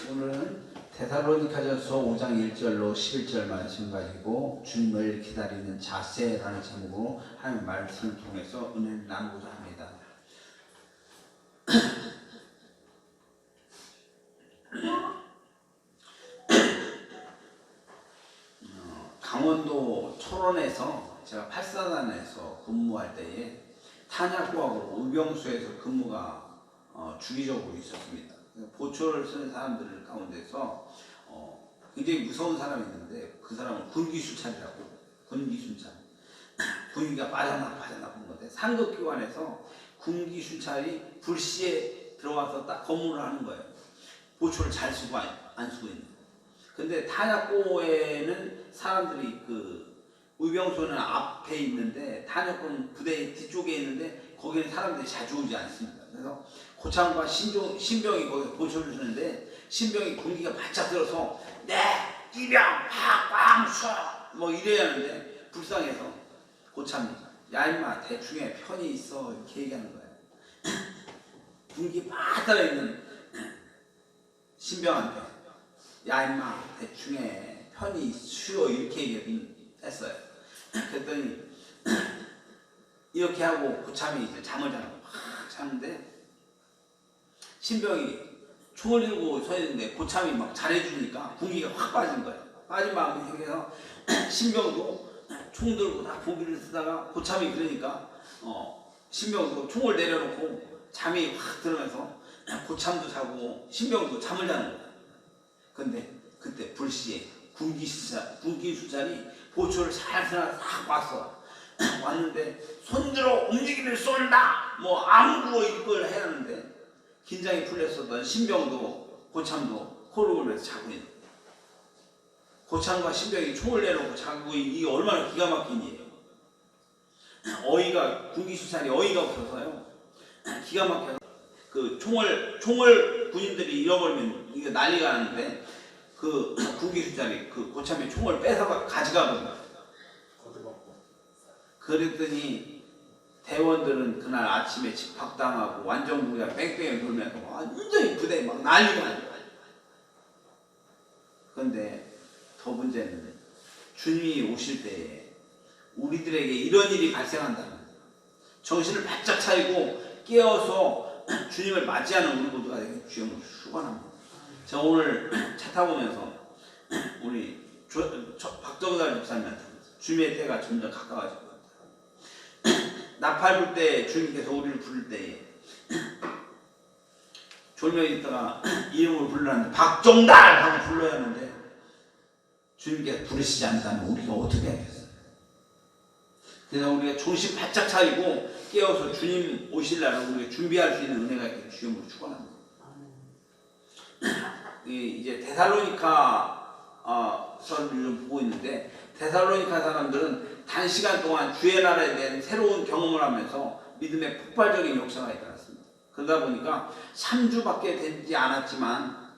오늘은 데살로니가전서 5장 1절로 11절 말씀 가지고 주님을 기다리는 자세라는 제목으로 하나님 말씀을 통해서 은혜를 나누고자 합니다. 강원도 철원에서 제가 8사단에서 근무할 때에 탄약고하고 의병수에서 근무가 주기적으로 있었습니다. 보초를 쓰는 사람들 가운데서 굉장히 무서운 사람이 있는데 그 사람은 군기순찰이라고, 군기순찰, 군기가 빠져나 본 건데 상급기관에서 군기순찰이 불시에 들어와서 딱 검문을 하는 거예요. 보초를 잘 쓰고 안 쓰고 있는. 근데 탄약고에는 사람들이 의병소는 앞에 있는데 탄약고는 부대 뒤쪽에 있는데 거기는 사람들이 자주 오지 않습니다. 그래서 고창과 신병이 거기서 보초를 주는데 신병이 군기가 바짝 들어서 네 이병 박광수 뭐 이래야 하는데 불쌍해서 고참이 야 임마 대충에 편이 있어 이렇게 얘기하는 거예요. 군기 막 달아있는 신병한테 야 임마 대충에 편히 쉬어 이렇게 얘기했어요. 그랬더니 이렇게 하고 고참이 이제 잠을 자는데 신병이 총을 들고 서 있는데 고참이 막 잘해주니까 군기가 확 빠진 거예요. 빠진 마음이 생겨서 신병도 총 들고 다 보기를 쓰다가 고참이 그러니까 신병도 총을 내려놓고 잠이 확 들면서 고참도 자고 신병도 잠을 자는 거예요. 근데 그때 불시에 군기수찰이 보초를 살살 싹 왔는데 손들어 움직이면 쏜다 뭐 암구 이걸 해야 하는데 긴장이 풀렸었던 신병도 고참도 코를 골면서 자고 있는 고참과 신병이 총을 내놓고 자고 이게 얼마나 기가 막힌 일이에요. 군기수찰이 어이가 없어서요 기가 막혀서 총을 군인들이 잃어버리면 이게 난리가 나는데 군기수찰이 고참이 총을 뺏어가 가져가 버린다. 그랬더니 대원들은 그날 아침에 집합당하고 완전부가 뺑뺑이 돌면서 완전히 부대에 막 난리가 나요. 그런데 더 문제는 주님이 오실 때에 우리들에게 이런 일이 발생한다면 정신을 바짝 차리고 깨어서 주님을 맞이하는 우리 모두가 되게 주님을 축원합니다. 제가 오늘 차 타고 오면서 우리 박정달 목사님한테 주님의 때가 점점 가까워지고 나팔 불 때 주님께서 우리를 부를 때에 졸면에 있다가 이름을 부르는데 박정달 하고 불러야 하는데 주님께서 부르시지 않는다면 우리가 어떻게 하겠어요? 그래서 우리가 정신 바짝 차리고 깨어서 주님 오실 날을 우리가 준비할 수 있는 은혜가 있기를 주님으로 축원합니다. 이제 데살로니가 서를 좀 보고 있는데 데살로니가 사람들은 단시간 동안 주의 나라에 대한 새로운 경험을 하면서 믿음의 폭발적인 역사가 일어났습니다. 그러다 보니까 3주밖에 되지 않았지만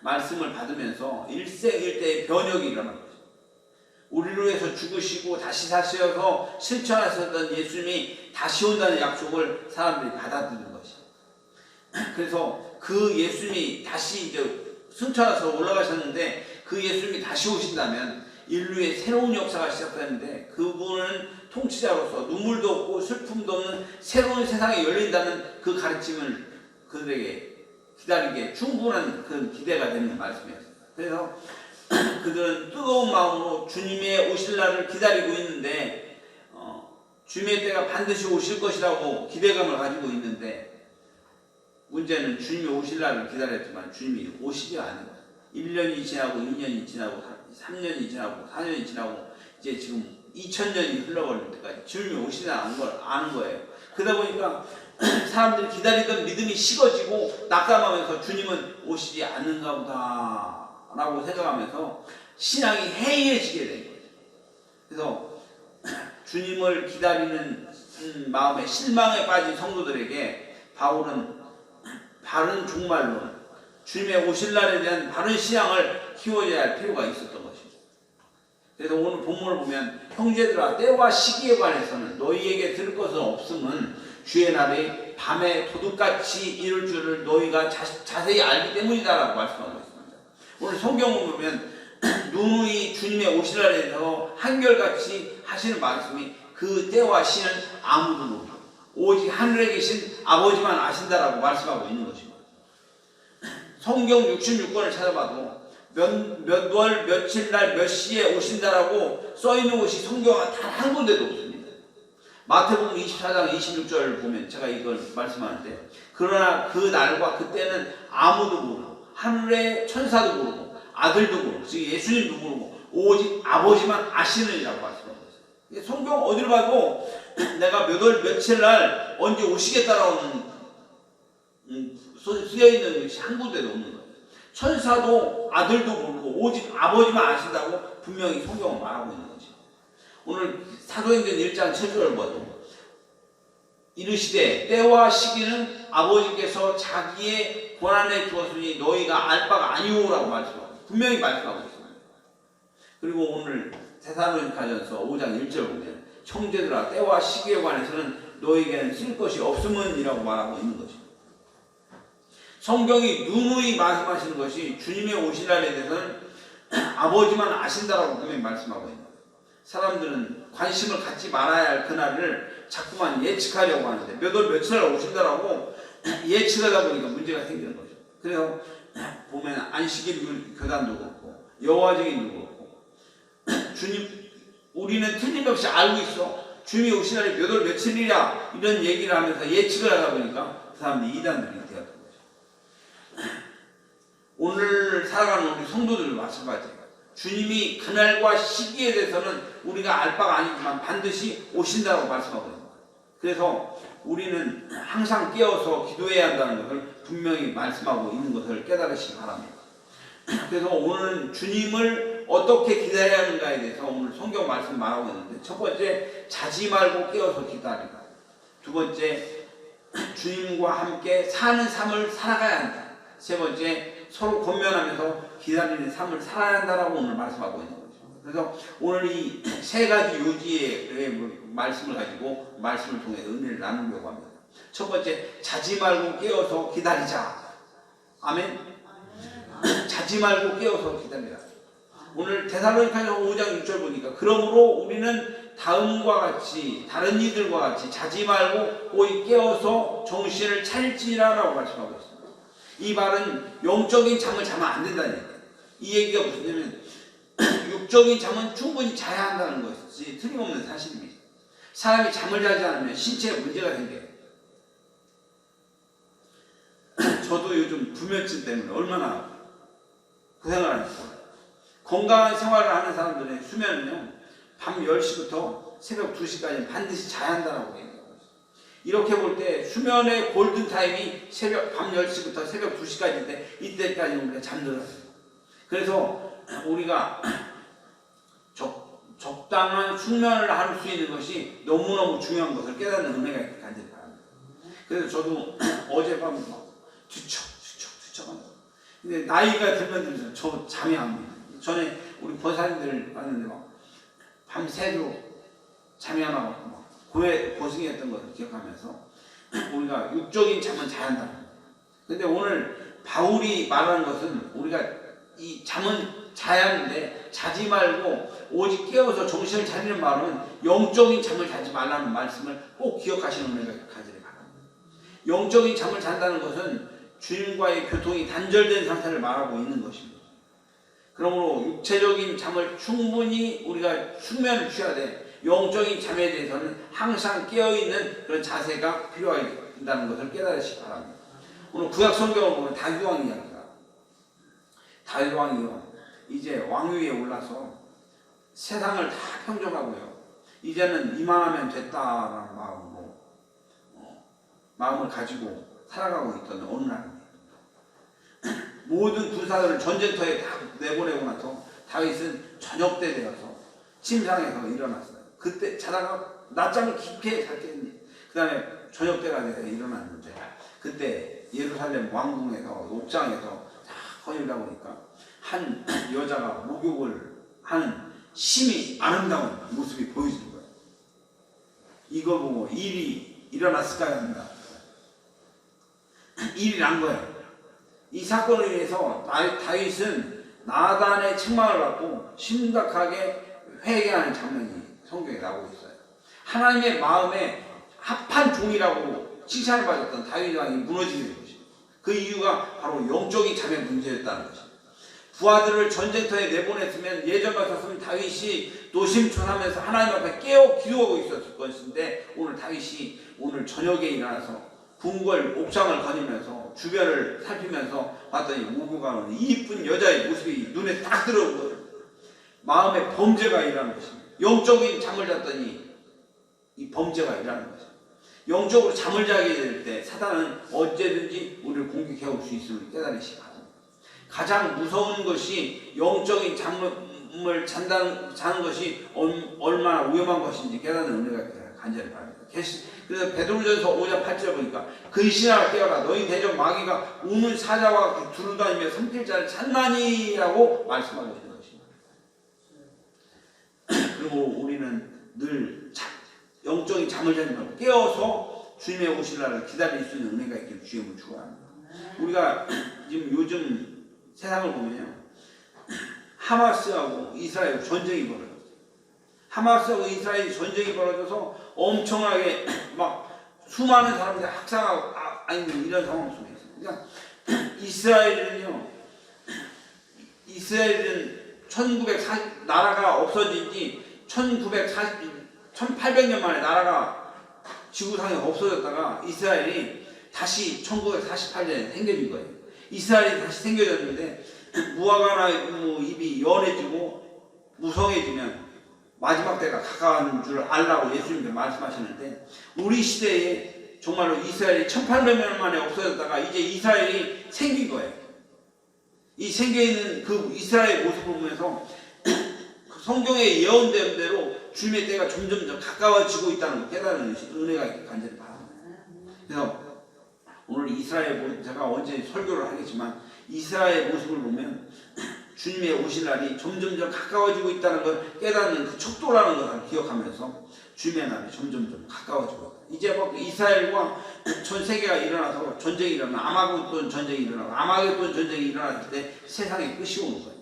말씀을 받으면서 일생일대의 변혁이 일어난 거죠. 우리를 위해서 죽으시고 다시 사셔서 실천하셨던 예수님이 다시 온다는 약속을 사람들이 받아들인 것이죠. 그래서 그 예수님이 다시 이제 승천해서 올라가셨는데 그 예수님이 다시 오신다면 인류의 새로운 역사가 시작되는데 그분은 통치자로서 눈물도 없고 슬픔도 없는 새로운 세상이 열린다는 그 가르침을 그들에게 기다리기에 충분한 그 기대가 되는 말씀이었습니다. 그래서 그들은 뜨거운 마음으로 주님의 오실 날을 기다리고 있는데 주님의 때가 반드시 오실 것이라고 기대감을 가지고 있는데 문제는 주님이 오실 날을 기다렸지만 주님이 오시지 않은 거예요. 1년이 지나고 2년이 지나고 3년이 지나고 4년이 지나고 이제 지금 2000년이 흘러버릴 때까지 주님이 오시지 않은 걸 아는 거예요. 그러다 보니까 사람들이 기다리던 믿음이 식어지고 낙담하면서 주님은 오시지 않는가 보다 라고 생각하면서 신앙이 해이해지게 된 거예요. 그래서 주님을 기다리는 마음에 실망에 빠진 성도들에게 바울은 바른 종말론, 주님의 오실 날에 대한 바른 신앙을 키워야 할 필요가 있었던 것입니다. 그래서 오늘 본문을 보면 형제들아 때와 시기에 관해서는 너희에게 들을 것은 없음은 주의 날이 밤에 도둑같이 이룰 줄을 너희가 자세히 알기 때문이다라고 말씀하고 있습니다. 오늘 성경을 보면 누누이 주님의 오시라 해서 한결같이 하시는 말씀이 그 때와 시는 아무도 모르고 오직 하늘에 계신 아버지만 아신다라고 말씀하고 있는 것입니다. 성경 66권을 찾아봐도 몇 월 며칠 날 몇 시에 오신다라고 써있는 곳이 성경 단 한 군데도 없습니다. 마태복음 24장 26절을 보면 제가 이걸 말씀하는데, 그러나 그 날과 그때는 아무도 모르고 하늘의 천사도 모르고 아들도 모르고 즉 예수님도 모르고 오직 아버지만 아시느니라고 말씀하고 있어요. 성경 어디를 봐도 내가 몇 월 며칠 날 언제 오시겠다라는 쓰여있는 것이 한 군데도 없는 거예요. 천사도 아들도 모르고 오직 아버지만 아신다고 분명히 성경은 말하고 있는 거죠. 오늘 사도행전 1장 7절을 봐도 이르시되 때와 시기는 아버지께서 자기의 권한에 주었으니 너희가 알 바가 아니오라고 말씀하고 분명히 말씀하고 있습니다. 그리고 오늘 데살로니가전서 5장 1절 보면 형제들아 때와 시기에 관해서는 너희에게는 쓸 것이 없음은이라고 말하고 있는 것입니다. 성경이 누누이 말씀하시는 것이 주님의 오실 날에 대해서는 아버지만 아신다라고 분명히 말씀하고 있는 거예요. 사람들은 관심을 갖지 말아야 할 그날을 자꾸만 예측하려고 하는데 몇 월 며칠 날 오신다라고 예측하다 보니까 문제가 생기는 거죠. 그래서 보면 안식일 교단도 그렇고 여호와적인도 그렇고 주님 우리는 틀림없이 알고 있어. 주님이 오신 날이 몇 월 며칠이냐 이런 얘기를 하면서 예측을 하다 보니까 그 사람들이 이단들이 되었던 거죠. 오늘 살아가는 우리 성도들도 마찬가지예요. 주님이 그날과 시기에 대해서는 우리가 알 바가 아니지만 반드시 오신다고 말씀하고 있습니다. 그래서 우리는 항상 깨어서 기도해야 한다는 것을 분명히 말씀하고 있는 것을 깨달으시기 바랍니다. 그래서 오늘은 주님을 어떻게 기다려야 하는가에 대해서 오늘 성경 말씀 말하고 있는데, 첫 번째 자지 말고 깨어서 기다리라. 두 번째 주님과 함께 사는 삶을 살아가야 한다. 세 번째 서로 권면하면서 기다리는 삶을 살아야 한다라고 오늘 말씀하고 있는 거죠. 그래서 오늘 이 세 가지 요지의 말씀을 가지고 말씀을 통해 은혜를 나누려고 합니다. 첫 번째 자지 말고 깨어서 기다리자. 아멘. 자지 말고 깨어서 기다리라. 오늘 데살로니가서 5장 6절 보니까 그러므로 우리는 다음과 같이 다른 이들과 같이 자지 말고 오직 깨어서 정신을 차릴지라라고 말씀하고 있습니다. 이 말은 영적인 잠을 자면 안 된다는 얘기예요. 이 얘기가 무슨냐면 육적인 잠은 충분히 자야 한다는 것이 틀림없는 사실입니다. 사람이 잠을 자지 않으면 신체에 문제가 생겨요. 저도 요즘 불면증 때문에 얼마나 고생을 하니까. 건강한 생활을 하는 사람들의 수면은요, 밤 10시부터 새벽 2시까지 반드시 자야 한다고 얘기해요. 이렇게 볼 때 수면의 골든타임이 밤 10시부터 새벽 2시까지인데 이때까지는 우리가 잠들어요. 그래서 우리가 적당한 숙면을 할 수 있는 것이 너무너무 중요한 것을 깨닫는 은혜가 간절히 바랍니다. 그래서 저도 어젯밤 뒤척한다. 근데 나이가 들면 저 잠이 안 옵니다. 전에 우리 권사님들 봤는데 막 밤새도 잠이 안 와서 막 고생했던 것을 기억하면서 우리가 육적인 잠은 자야 한다. 근데 오늘 바울이 말하는 것은 우리가 이 잠은 자야 하는데 자지 말고 오직 깨어서 정신을 차리는 말은 영적인 잠을 자지 말라는 말씀을 꼭 기억하시는 은혜가 간절히 바랍니다. 영적인 잠을 잔다는 것은 주님과의 교통이 단절된 상태를 말하고 있는 것입니다. 그러므로 육체적인 잠을 충분히 우리가 숙면을 취하되 영적인 잠에 대해서는 항상 깨어있는 그런 자세가 필요하다는 것을 깨달으시기 바랍니다. 오늘 구약 성경을 보면 다윗 왕 이야기가, 다윗 왕이요 이제 왕위에 올라서 세상을 다 평정하고요 이제는 이만하면 됐다라는 마음을 가지고 살아가고 있던 어느 날입니다. 모든 군사들을 전쟁터에 다 내보내고 나서 다윗은 저녁 때 되어서 침상에서 일어났어요. 그때 자다가 낮잠을 깊게 잤겠니. 그 다음에 저녁 때가 돼서 일어났는데 그때 예루살렘 왕궁에서 옥장에서 다 거닐다 보니까 한 여자가 목욕을 하는 심히 아름다운 모습이 보여지는 거예요. 이거 보고 일이 일어났을까요? 합니다. 일이 난 거예요. 이 사건을 위해서 다윗은 나단의 책망을 받고 심각하게 회개하는 장면이 성경에 나오고 있어요. 하나님의 마음에 합한 종이라고 칭찬을 받았던 다윗 왕이 무너지게 된 것입니다. 그 이유가 바로 영적인 자매 문제였다는 것입니다. 부하들을 전쟁터에 내보냈으면 예전 같았으면 다윗이 노심초사하면서 하나님 앞에 깨어 기도하고 있었을 것인데, 오늘 다윗이 오늘 저녁에 일어나서 궁궐 옥상을 거니면서 주변을 살피면서 봤더니 오고 가는 이쁜 여자의 모습이 눈에 딱 들어온 거예요. 마음에 범죄가 일어나는 것입니다. 영적인 잠을 잤더니 이 범죄가 일어나는 것입니다. 영적으로 잠을 자게 될 때 사단은 언제든지 우리를 공격해올 수 있음을 깨달으시기 바랍니다. 가장 무서운 것이 영적인 잠을 자는 것이 얼마나 위험한 것인지 깨닫는 은혜가 간절히 바랍니다. 그래서 베드로전서 5장 8절 보니까 근신하라 깨어라 너희 대적 마귀가 우는 사자와 두루다니며 삼킬 자를 찾나니라고 말씀하고 있는 것입니다. 그리고 우리는 늘 영적인 잠을 자지 말고 깨어서 주님의 오실 날을 기다릴 수 있는 은혜가 있기를 주님을 축원합니다. 우리가 지금 요즘 세상을 보면요, 하마스하고 이스라엘 전쟁이 벌어졌어요. 하마스하고 이스라엘 전쟁이 벌어져서 엄청나게 막 수많은 사람들이 학살하고 이런 상황 속에 있어요. 그러니까 이스라엘은 1940 나라가 없어진 지 1800년 만에 나라가 지구상에 없어졌다가 이스라엘이 다시 1948년에 생겨진 거예요. 이스라엘이 다시 생겨졌는데 무화과나 잎이 연해지고 무성해지면 마지막 때가 가까운 줄 알라고 예수님께서 말씀하시는데, 우리 시대에 정말로 이스라엘이 1800년 만에 없어졌다가 이제 이스라엘이 생긴 거예요. 이 생겨있는 그 이스라엘 모습을 보면서 성경에 예언된 대로 주님의 때가 점점 가까워지고 있다는 걸 깨달은 은혜가 간절히 바랍니다. 그래서 오늘 이스라엘, 제가 언제 설교를 하겠지만 이스라엘 모습을 보면 주님의 오실 날이 점점점 가까워지고 있다는 걸 깨닫는 그 척도라는 것을 기억하면서 주님의 날이 점점점 가까워지고 있다. 이제 뭐 이스라엘과 전 세계가 일어나서 전쟁이 일어나 아마겟돈 전쟁이 일어나고 아마겟돈 전쟁이 일어났을 때 세상의 끝이 오는 거예요.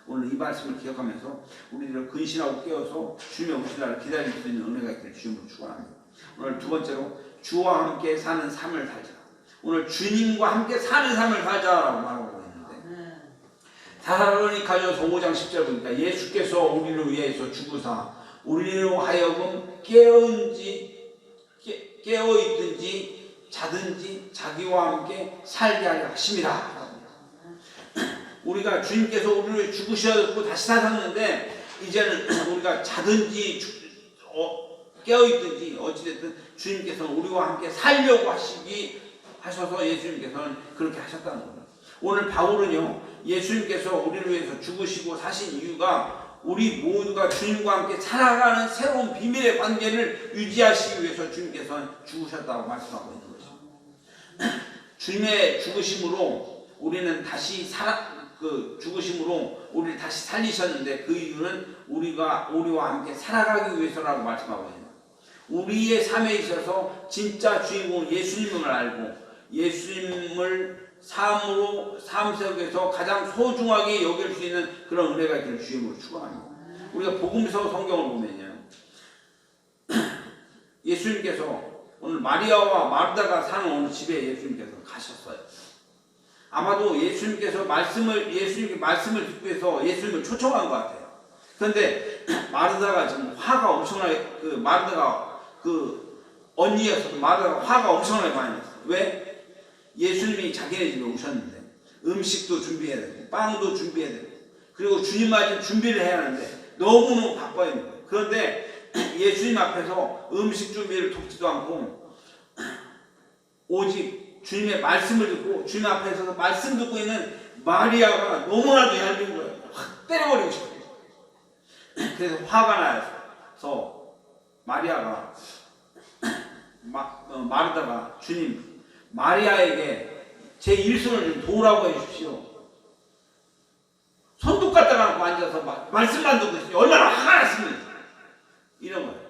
오늘 이 말씀을 기억하면서 우리들을 근신하고 깨어서 주님의 오실 날을 기다릴 수 있는 은혜가 있기를 주님으로 축원합니다. 오늘 두 번째로 주와 함께 사는 삶을 살자. 오늘 주님과 함께 사는 삶을 살자라고 말하고 있는데, 데살로니가전서 5장 10절 보니까 예수께서 우리를 위해서 죽으사 우리로 하여금 깨어있든지 자든지 자기와 함께 살게 하려 하심이라. 우리가 주님께서 우리를 죽으셨고 다시 사셨는데 이제는 우리가 자든지 깨어있든지 어찌됐든 주님께서는 우리와 함께 살려고 하셔서 예수님께서는 그렇게 하셨다는 겁니다. 오늘 바울은요, 예수님께서 우리를 위해서 죽으시고 사신 이유가 우리 모두가 주님과 함께 살아가는 새로운 비밀의 관계를 유지하시기 위해서 주님께서는 죽으셨다고 말씀하고 있는 것입니다. 주님의 죽으심으로 우리는 다시 죽으심으로 우리를 다시 살리셨는데, 그 이유는 우리와 함께 살아가기 위해서라고 말씀하고 있습니다. 우리의 삶에 있어서 진짜 주인공은 예수님을 알고 예수님을 삶 속에서 가장 소중하게 여길 수 있는 그런 은혜가 있기를 주님으로 축원합니다. 우리가 복음서 성경을 보면요, 예수님께서 오늘 마리아와 마르다가 사는 어느 집에 예수님께서 가셨어요. 아마도 예수님께서 예수님께 말씀을 듣기 위해서 예수님을 초청한 것 같아요. 그런데 마르다가 지금 화가 엄청나게, 마르다가 언니였어도 마르다가 화가 엄청나게 많이 났어요. 왜? 예수님이 자기네 집에 오셨는데 음식도 준비해야 되고 빵도 준비해야 되고 그리고 주님 맞을 준비를 해야 하는데 너무너무 바빠 있는 거예요. 그런데 예수님 앞에서 음식 준비를 돕지도 않고 오직 주님의 말씀을 듣고 주님 앞에서 말씀 듣고 있는 마리아가 너무나도 얄미운 거예요. 확 때려버리고 싶어요. 그래서 화가 나서 마리아가 마르다가 주님, 마리아에게 제 일손을 좀 도우라고 해주십시오. 손톱 갖다가 놓고 앉아서 말씀만 듣고 있으니 얼마나 화가 났습니까? 이런 거예요.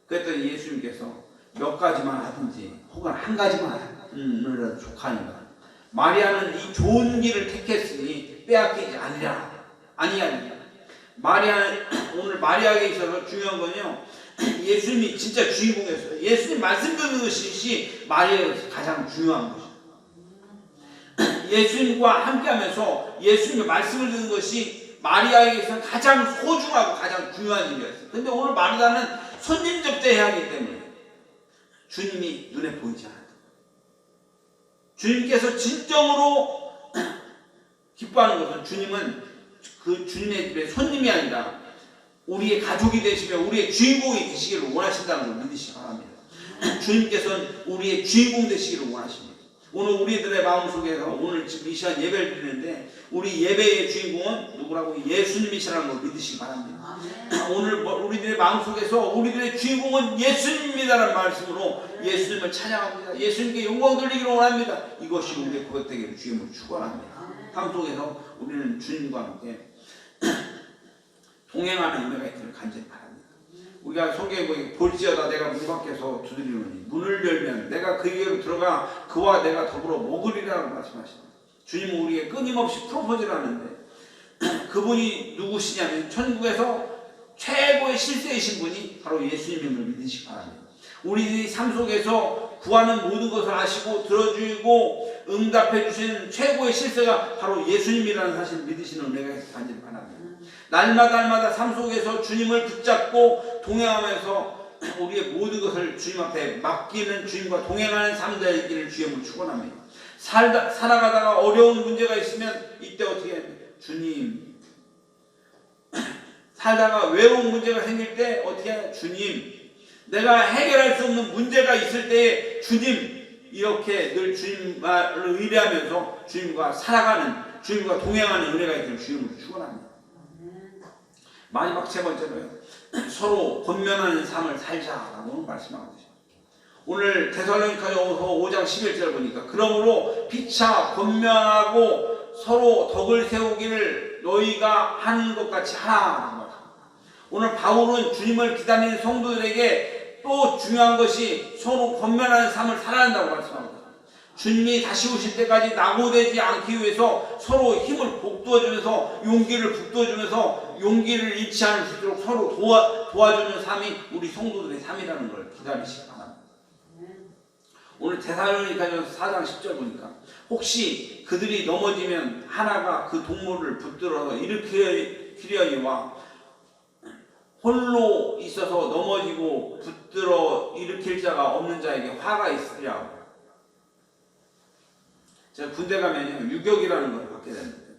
그랬더니 예수님께서 몇 가지만 하든지 혹은 한 가지만 하더라도 족하니까 마리아는 이 좋은 길을 택했으니 빼앗기지 않으랴. 아니야. 오늘 마리아에게 있어서 중요한 건요, 예수님이 진짜 주인공이었어요. 예수님 말씀 듣는 것이 마리아에게 가장 중요한 것이에요. 예수님과 함께하면서 예수님의 말씀을 듣는 것이 마리아에게서 가장 소중하고 가장 중요한 일이었어요. 근데 오늘 마리아는 손님 접대해야 하기 때문에 주님이 눈에 보이지 않았다. 주님께서 진정으로 기뻐하는 것은 주님은 그 주님의 집에 손님이 아니라 우리의 가족이 되시며 우리의 주인공이 되시기를 원하신다는 걸 믿으시기 바랍니다. 주님께서는 우리의 주인공 되시기를 원하십니다. 오늘 우리들의 마음속에서 오늘 지금 이 시간 예배를 드리는데 우리 예배의 주인공은 누구라고? 예수님이시라는 걸 믿으시기 바랍니다. 오늘 우리들의 마음속에서 우리들의 주인공은 예수님입니다라는 말씀으로 예수님을 찬양합니다. 예수님께 영광 돌리기를 원합니다. 이것이 우리의 고백되기를 주님을 축원합니다. 삶 속에서 우리는 주님과 함께 동행하는 은혜가 있기를 간절히 바랍니다. 우리가 성경에 보니 볼지어다 내가 문 밖에서 두드리노니 문을 열면 내가 그에게로 들어가 그와 내가 더불어 먹으리라고 말씀하십니다. 주님은 우리에게 끊임없이 프로포즈를 하는데 그분이 누구시냐면 천국에서 최고의 실세이신 분이 바로 예수님임을 믿으시기 바랍니다. 우리들이 삶 속에서 구하는 모든 것을 아시고 들어주고 응답해 주시는 최고의 실세가 바로 예수님이라는 사실을 믿으시는 은혜가 간절히 바랍니다. 날마다 삶 속에서 주님을 붙잡고 동행하면서 우리의 모든 것을 주님 앞에 맡기는 주님과 동행하는 삶 되기를 주님을 축원합니다. 살아가다가 어려운 문제가 있으면 이때 어떻게 해야 돼요? 주님. 살다가 외로운 문제가 생길 때 어떻게 해야 돼요? 주님. 내가 해결할 수 없는 문제가 있을 때 주님. 이렇게 늘 주님을 의뢰하면서 주님과 살아가는 주님과 동행하는 은혜가 있기를 주님을 축원합니다. 마지막 세 번째로요, 서로 권면하는 삶을 살자라고 말씀하고 계십니다. 오늘 데살로니가서 5장 11절 보니까 그러므로 피차 권면하고 서로 덕을 세우기를 너희가 하는 것 같이 하라라고 말합니다. 오늘 바울은 주님을 기다리는 성도들에게 또 중요한 것이 서로 권면하는 삶을 살아야 한다고 말씀합니다. 주님이 다시 오실 때까지 낙오되지 않기 위해서 서로 힘을 북돋워주면서 용기를 북돋워주면서 용기를 잃지 않을 수 있도록 서로 도와주는 삶이 우리 성도들의 삶이라는 걸 기다리시기 바랍니다. 오늘 데살로니가서 4장 10절 보니까 혹시 그들이 넘어지면 하나가 그 동물을 붙들어서 일으키려니와 홀로 있어서 넘어지고 붙들어 일으킬 자가 없는 자에게 화가 있으랴. 제가 군대 가면요, 유격이라는 걸 받게 되는데,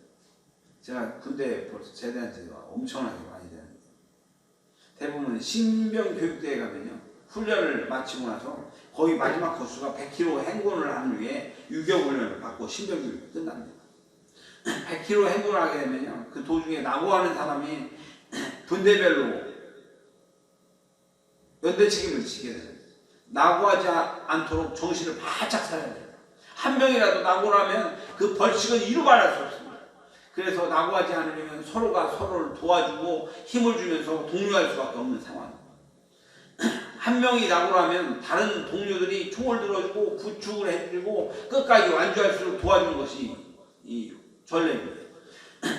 제가 군대에 벌써 제대한 지가 엄청나게 많이 되는데, 대부분 신병 교육대에 가면요, 훈련을 마치고 나서 거의 마지막 코스가 100km 행군을 한 후에 유격 훈련을 받고 신병 교육이 끝납니다. 100km 행군을 하게 되면요, 그 도중에 낙오하는 사람이 분대별로 연대 책임을 지게 돼요. 낙오하지 않도록 정신을 바짝 차려야 돼요. 한 명이라도 낙오를 하면 그 벌칙은 이루 말할 수 없습니다. 그래서 낙오하지 않으려면 서로가 서로를 도와주고 힘을 주면서 독려할 수밖에 없는 상황입니다. 한 명이 낙오를 하면 다른 동료들이 총을 들어주고 구축을 해주고 끝까지 완주할 수 있도록 도와주는 것이 이 전례입니다.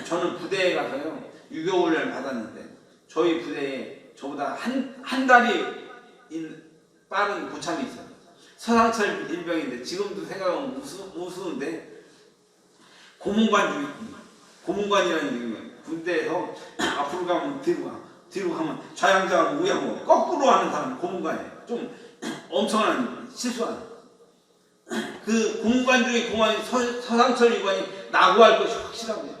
저는 부대에 가서요, 유교훈련을 받았는데 저희 부대에 저보다 한 달이 빠른 고참이 있어요. 서상철 일병인데 지금도 생각하면 우스운데 고문관이라는 이름이에요. 군대에서 앞으로 가면 뒤로 가면 좌양자하고 우양하고 거꾸로 하는 사람이 고문관이에요. 좀 엄청난 실수하는. 그 고문관 중에 고문관이 서상철 일관이 낙오할 것이 확실합니다.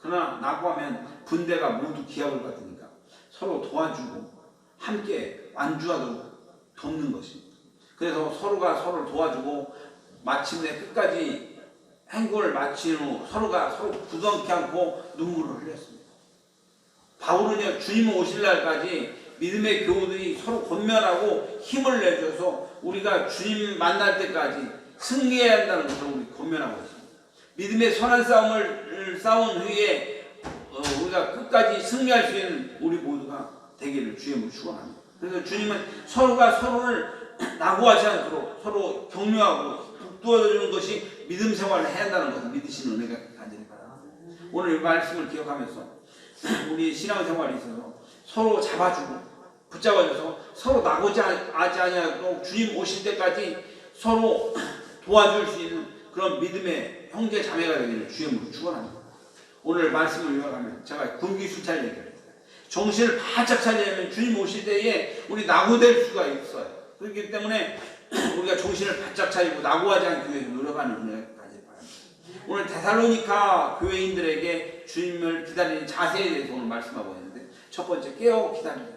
그러나 낙오하면 군대가 모두 기합을 받으니까 서로 도와주고 함께 완주하도록 돕는 것입니다. 그래서 서로가 서로를 도와주고 마침내 끝까지 행군을 마친 후 서로가 서로 부정케 않고 눈물을 흘렸습니다. 바울은요, 주님 오실 날까지 믿음의 교우들이 서로 권면하고 힘을 내줘서 우리가 주님 만날 때까지 승리해야 한다는 것을 우리 권면하고 있습니다. 믿음의 선한 싸움을 싸운 후에 우리가 끝까지 승리할 수 있는 우리 모두가 되기를 주님을 축원합니다. 그래서 주님은 서로가 서로를 낙오하지 않도록 서로 격려하고 북돋워주는 것이 믿음 생활을 해야 한다는 것을 믿으시는 은혜가 간절히 바랍니다. 오늘 이 말씀을 기억하면서 우리 신앙생활에 있어서 서로 잡아주고 붙잡아줘서 서로 나고지 아니하고 주님 오실 때까지 서로 도와줄 수 있는 그런 믿음의 형제 자매가 되기를 주님으로 축원합니다. 오늘 말씀을 요약하면 제가 군기수찰 얘기를 했어요. 정신을 바짝 차리려면 주님 오실 때에 우리 낙오될 수가 있어요. 그렇기 때문에 우리가 정신을 바짝 차리고 낙오하지 않기 위해 노력하는 은혜까지 바랍니다. 오늘 데살로니가 교회인들에게 주님을 기다리는 자세에 대해서 오늘 말씀하고 있는데, 첫 번째 깨어 기다리자,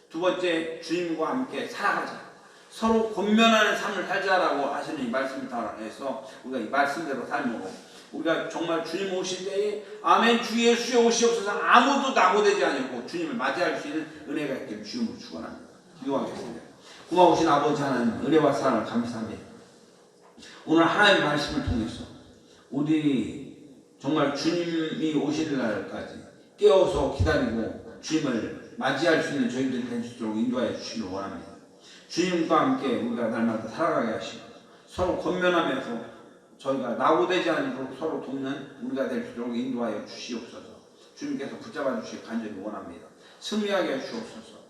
두 번째 주님과 함께 살아가자, 서로 권면하는 삶을 살자라고 하시는 이 말씀을 따라해서 우리가 이 말씀대로 살므로 우리가 정말 주님 오실 때에 아멘 주 예수여 오시옵소서 아무도 낙오되지 않고 주님을 맞이할 수 있는 은혜가 있기를 주님으로 축원합니다. 기도하겠습니다. 고마우신 아버지 하나님, 은혜와 사랑을 감사합니다. 오늘 하나님의 말씀을 통해서 우리 정말 주님이 오실 날까지 깨어서 기다리고 주님을 맞이할 수 있는 저희들이 될 수 있도록 인도하여 주시길 원합니다. 주님과 함께 우리가 날마다 살아가게 하시고 서로 권면하면서 저희가 낙오되지 않도록 서로 돕는 우리가 될 수 있도록 인도하여 주시옵소서. 주님께서 붙잡아 주시길 간절히 원합니다. 승리하게 해주옵소서.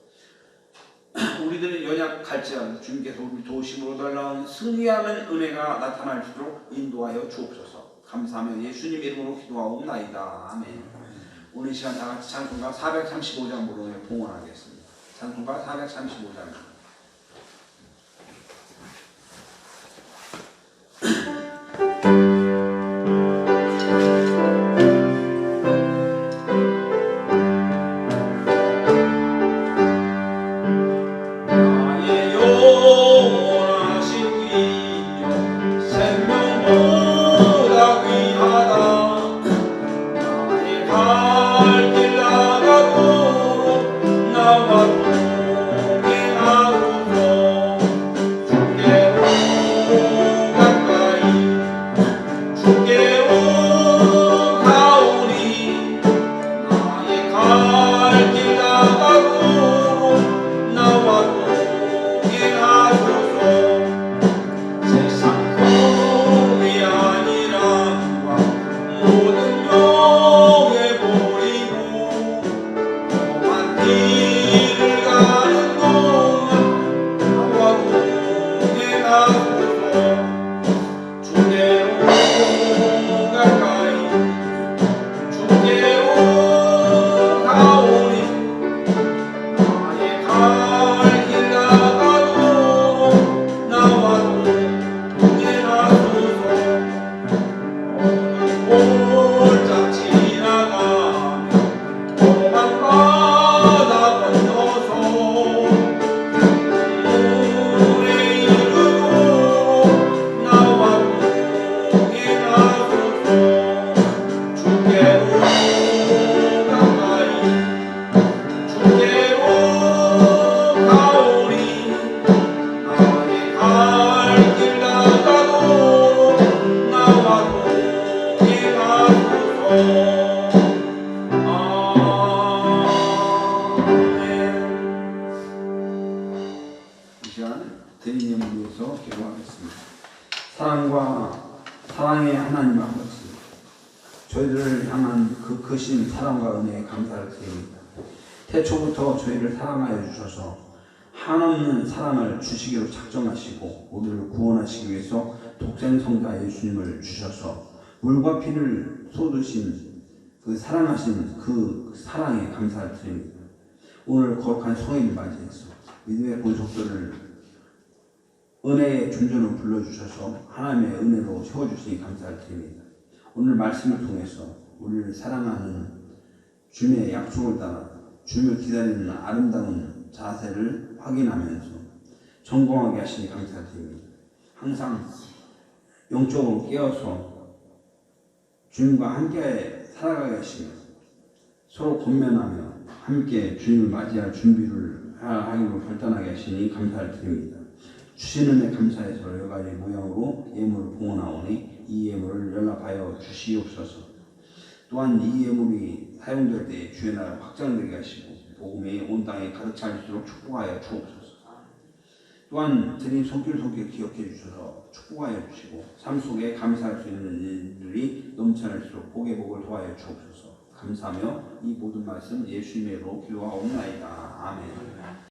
우리들은 연약할지라도 주님께서 우리 도우심으로 달라온 승리하는 은혜가 나타날 수 있도록 인도하여 주옵소서. 감사하며 예수님 이름으로 기도하옵나이다. 아멘. 오늘 이 시간 다같이 찬송가 435장 부르며 봉헌하겠습니다. 찬송가 435장. 사랑의 하나님 아버지, 저희들을 향한 그 크신 사랑과 은혜에 감사를 드립니다. 태초부터 저희를 사랑하여 주셔서 한없는 사랑을 주시기로 작정하시고 우리를 구원하시기 위해서 독생성자 예수님을 주셔서 물과 피를 쏟으신 그 사랑하신 그 사랑에 감사를 드립니다. 오늘 거룩한 성회를 맞이해서 믿음의 본속들을 은혜의 존전을 불러주셔서 하나님의 은혜로 세워주시니 감사를 드립니다. 오늘 말씀을 통해서 우리를 사랑하는 주님의 약속을 따라 주님을 기다리는 아름다운 자세를 확인하면서 전공하게 하시니 감사를 드립니다. 항상 영적으로 깨어서 주님과 함께 살아가게 하시며 서로 권면하며 함께 주님을 맞이할 준비를 하기로 결단하게 하시니 감사를 드립니다. 주시는 데 감사해서 여러 가지 모양으로 예물을 봉헌하오니 이 예물을 연락하여 주시옵소서. 또한 이 예물이 사용될 때 주의 나라 확장되게 하시고 복음이 온 땅에 가득 찰수록 축복하여 주옵소서. 또한 드린 손길 기억해 주셔서 축복하여 주시고 삶 속에 감사할 수 있는 일들이 넘쳐날수록 복의 복을 도하여 주옵소서. 감사하며 이 모든 말씀 예수님의 이름으로 기도하옵나이다. 아멘.